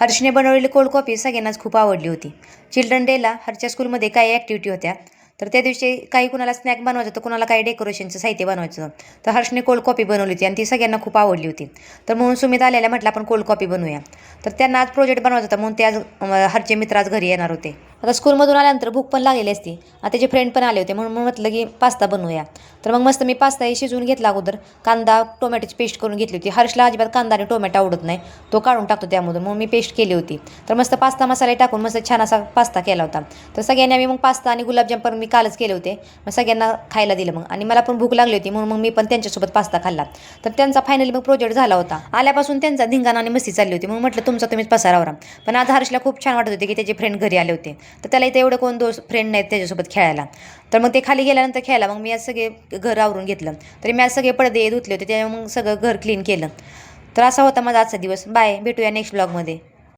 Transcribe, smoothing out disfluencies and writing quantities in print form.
हर्षने बनवलेली cold coffee सगळ्यांनाच खूप आवडली होती. चिल्ड्रन डेला हर्षच्या स्कूलमध्ये काही ॲक्टिव्हिटी होत्या. तर त्या दिवशी काही कुणाला स्नॅक बनवायचं होतं, कुणाला काही डेकोरेशनचं साहित्य बनवायचं होतं. तर हर्षने कोल्ड कॉफी बनवली होती आणि ती सगळ्यांना खूप आवडली होती. तर म्हणून सुमित आलेल्या म्हटलं आपण कोल्ड कॉफी बनवूया. तर त्यांना आज प्रोजेक्ट बनवायचा होता म्हणून ते आज हर्षचे मित्र आज घरी येणार होते. आता स्कूलमधून आल्यानंतर भूक पण लागलेली असती. आता त्याचे फ्रेंड पण आले होते म्हणून म्हटलं की पास्ता बनवूया. तर मग मस्त मी पास्ता शिजवून घेतला अगोदर. कांदा टोमॅटोची पेस्ट करून घेतली होती. हर्षला अजिबात कांदा आणि टोमॅटो आवडत नाही, तो काढून टाकतो त्यामधून, मग मी पेस्ट केली होती. तर मस्त पास्ता मसाले टाकून मस्त छान असा पास्ता केला होता. तर सगळ्यांनी आम्ही मग पास्ता आणि गुलाबजाम पण मी कालच केले होते, मग सगळ्यांना खायला दिलं. मग आणि मला पण भूक लागली होती म्हणून मग मी पण त्यांच्यासोबत पास्ता खाल्ला. तर त्यांचा फायनली मग प्रोजेक्ट झाला होता. आल्यापासून त्यांचा धिंगाणा आणि मस्ती चालली होती. मग म्हटलं तुमचा तुम्हीच पसारावरा. पण आज हर्षला खूप छान वाटत होते की त्याचे फ्रेंड घरी आले होते. तर त्याला इथे एवढं कोण दोस्त फ्रेंड नाहीत त्याच्यासोबत खेळायला. तर मग ते खाली गेल्यानंतर खेळायला मग मी आज सगळे घर आवरून घेतलं. तरी मी आज सगळे पडदे धुतले होते, त्यामुळे मग सगळं घर क्लीन केलं. तर असा होता माझा आजचा दिवस. बाय, भेटूया नेक्स्ट ब्लॉगमध्ये.